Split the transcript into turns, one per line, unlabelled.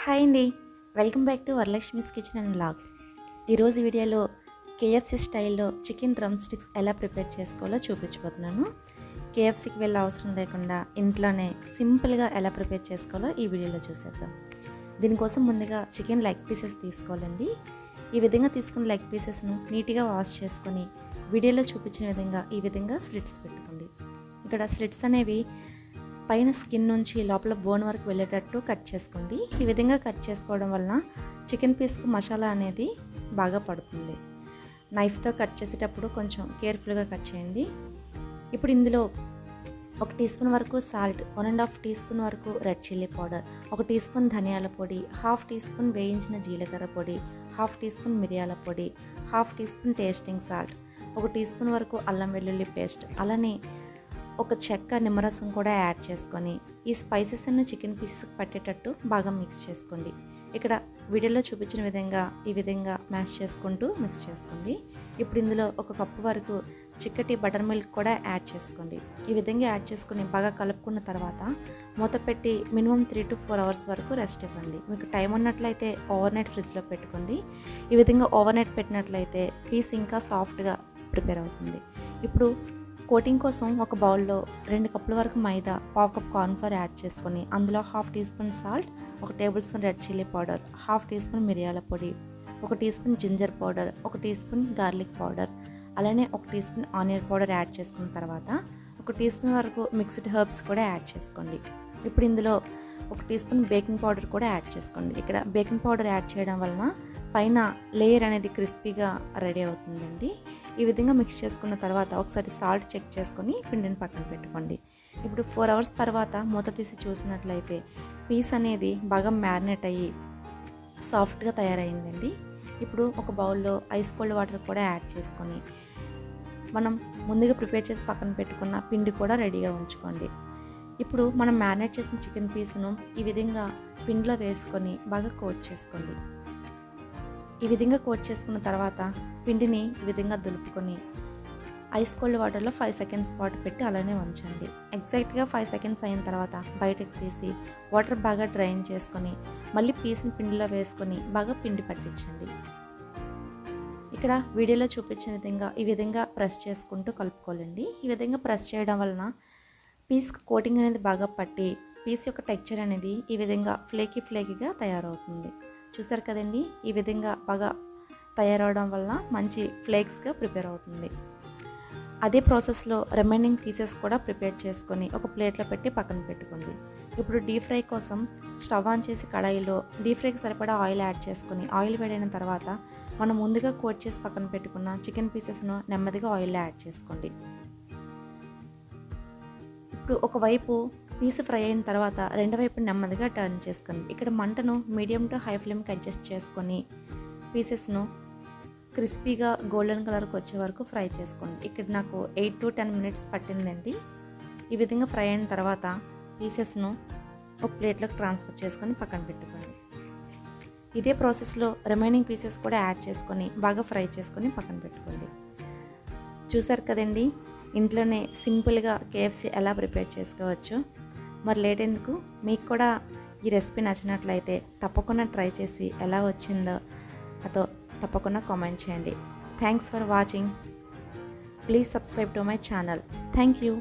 Hi అండి, welcome back to Varalakshmi's kitchen and vlogs. ఈరోజు వీడియోలో కేఎఫ్సి స్టైల్లో చికెన్ డ్రమ్ స్టిక్స్ ఎలా ప్రిపేర్ చేసుకోవాలో చూపించబోతున్నాను. కేఎఫ్సికి వెళ్ళే అవసరం లేకుండా ఇంట్లోనే సింపుల్గా ఎలా ప్రిపేర్ చేసుకోవాలో ఈ వీడియోలో చూసేద్దాం. దీనికోసం ముందుగా చికెన్ లెగ్ పీసెస్ తీసుకోవాలండి. ఈ విధంగా తీసుకున్న లెగ్ పీసెస్ను నీట్గా వాష్ చేసుకొని వీడియోలో చూపించిన విధంగా ఈ విధంగా స్లిట్స్ పెట్టుకోండి. ఇక్కడ స్లిట్స్ అనేవి పైన స్కిన్ నుంచి లోపల బోన్ వరకు వెళ్ళేటట్టు కట్ చేసుకోండి. ఈ విధంగా కట్ చేసుకోవడం వలన చికెన్ పీస్కు మసాలా అనేది బాగా పడుతుంది. నైఫ్తో కట్ చేసేటప్పుడు కొంచెం కేర్ఫుల్గా కట్ చేయండి. ఇప్పుడు ఇందులో 1 టీ స్పూన్ వరకు సాల్ట్, 1.5 టీ స్పూన్ వరకు red chilli powder, 1 teaspoon ధనియాల పొడి, 1/2 టీ స్పూన్ వేయించిన జీలకర్ర పొడి, 1/2 టీ స్పూన్ మిరియాల పొడి, 1/2 teaspoon tasting salt, 1 teaspoon వరకు అల్లం వెల్లుల్లి పేస్ట్, అలానే ఒక చెక్క నిమ్మరసం కూడా యాడ్ చేసుకొని ఈ స్పైసెస్ అన్ని చికెన్ పీసెస్కి పట్టేటట్టు బాగా మిక్స్ చేసుకోండి. ఇక్కడ వీడియోలో చూపించిన విధంగా ఈ విధంగా మ్యాష్ చేసుకుంటూ మిక్స్ చేసుకోండి. ఇప్పుడు ఇందులో 1 కప్పు వరకు చిక్కటి బటర్ మిల్క్ కూడా యాడ్ చేసుకోండి. ఈ విధంగా యాడ్ చేసుకుని బాగా కలుపుకున్న తర్వాత మూత పెట్టి మినిమం 3 to 4 అవర్స్ వరకు రెస్ట్ ఇవ్వండి. మీకు టైం ఉన్నట్లయితే ఓవర్ నైట్ ఫ్రిడ్జ్లో పెట్టుకోండి. ఈ విధంగా ఓవర్ నైట్ పెట్టినట్లయితే పీస్ ఇంకా సాఫ్ట్గా ప్రిపేర్ అవుతుంది. ఇప్పుడు కోటింగ్ కోసం ఒక బౌల్లో 2 కప్పుల వరకు మైదా, 1/2 కప్ కార్న్ఫ్లోర్ యాడ్ చేసుకొని అందులో 1/2 teaspoon salt, 1 tablespoon red chilli powder, 1/2 teaspoon మిరియాల పొడి, 1 teaspoon ginger powder, 1 teaspoon garlic powder, అలానే 1 teaspoon onion powder add చేసుకున్న తర్వాత 1 టీ స్పూన్ వరకు మిక్స్డ్ హెర్బ్స్ కూడా యాడ్ చేసుకోండి. ఇప్పుడు ఇందులో 1 టీ స్పూన్ బేకింగ్ పౌడర్ కూడా యాడ్ చేసుకోండి. ఇక్కడ బేకింగ్ పౌడర్ యాడ్ చేయడం వలన పైన లేయర్ అనేది క్రిస్పీగా రెడీ అవుతుందండి. ఈ విధంగా మిక్స్ చేసుకున్న తర్వాత ఒకసారి సాల్ట్ చెక్ చేసుకొని పిండిని పక్కన పెట్టుకోండి. ఇప్పుడు 4 అవర్స్ తర్వాత మూత తీసి చూసినట్లయితే పీస్ అనేది బాగా మ్యారినేట్ అయ్యి సాఫ్ట్గా తయారైందండి. ఇప్పుడు ఒక బౌల్లో ఐస్ కోల్డ్ వాటర్ కూడా యాడ్ చేసుకొని మనం ముందుగా ప్రిపేర్ చేసి పక్కన పెట్టుకున్న పిండి కూడా రెడీగా ఉంచుకోండి. ఇప్పుడు మనం మ్యారినేట్ చేసిన చికెన్ పీస్ను ఈ విధంగా పిండిలో వేసుకొని బాగా కోట్ చేసుకోండి. ఈ విధంగా కోట్ చేసుకున్న తర్వాత పిండిని ఈ విధంగా దులుపుకొని ఐస్ కోల్డ్ వాటర్లో 5 సెకండ్స్ పాటు పెట్టి అలానే ఉంచండి. ఎగ్జాక్ట్గా 5 సెకండ్స్ అయిన తర్వాత బయటకు తీసి వాటర్ బాగా డ్రైన్ చేసుకొని మళ్ళీ పీస్ని పిండిలో వేసుకొని బాగా పిండి పట్టించండి. ఇక్కడ వీడియోలో చూపించిన విధంగా ఈ విధంగా ప్రెస్ చేసుకుంటూ కలుపుకోవాలండి. ఈ విధంగా ప్రెస్ చేయడం వలన పీస్కి కోటింగ్ అనేది బాగా పట్టి పీస్ యొక్క టెక్స్చర్ అనేది ఈ విధంగా ఫ్లేకీగా తయారవుతుంది. చూసారు కదండి, ఈ విధంగా బాగా తయారవడం వల్ల మంచి ఫ్లేక్స్గా ప్రిపేర్ అవుతుంది. అదే ప్రాసెస్లో రిమైనింగ్ పీసెస్ కూడా ప్రిపేర్ చేసుకొని ఒక ప్లేట్లో పెట్టి పక్కన పెట్టుకోండి. ఇప్పుడు డీప్ ఫ్రై కోసం స్టవ్ ఆన్ చేసి కడాయిలో డీప్ ఫ్రైకి సరిపడా ఆయిల్ యాడ్ చేసుకొని ఆయిల్ వేడైన తర్వాత మనం ముందుగా కోట్ చేసి పక్కన పెట్టుకున్న చికెన్ పీసెస్ను నెమ్మదిగా ఆయిల్లో యాడ్ చేసుకోండి. ఇప్పుడు ఒకవైపు పీస్ ఫ్రై అయిన తర్వాత రెండో వైపు నెమ్మదిగా టర్న్ చేసుకోండి. ఇక్కడ మంటను మీడియం టు హై ఫ్లేమ్కి అడ్జస్ట్ చేసుకొని పీసెస్ను క్రిస్పీగా గోల్డెన్ కలర్కి వచ్చే వరకు ఫ్రై చేసుకోండి. ఇక్కడ నాకు 8 to 10 మినిట్స్ పట్టిందండి. ఈ విధంగా ఫ్రై అయిన తర్వాత పీసెస్ను ఒక ప్లేట్లోకి ట్రాన్స్ఫర్ చేసుకొని పక్కన పెట్టుకోండి. ఇదే ప్రాసెస్లో రిమైనింగ్ పీసెస్ కూడా యాడ్ చేసుకొని బాగా ఫ్రై చేసుకొని పక్కన పెట్టుకోండి. చూసారు కదండి, ఇంట్లోనే సింపుల్గా కేఎఫ్సి ఎలా ప్రిపేర్ చేసుకోవచ్చు. మరి లేట్ ఎందుకు, మీకు కూడా ఈ రెసిపీ నచ్చినట్లయితే తప్పకుండా ట్రై చేసి ఎలా వచ్చిందో అదో తప్పకుండా కామెంట్ చేయండి. Thanks for watching. Please subscribe to my channel. Thank you.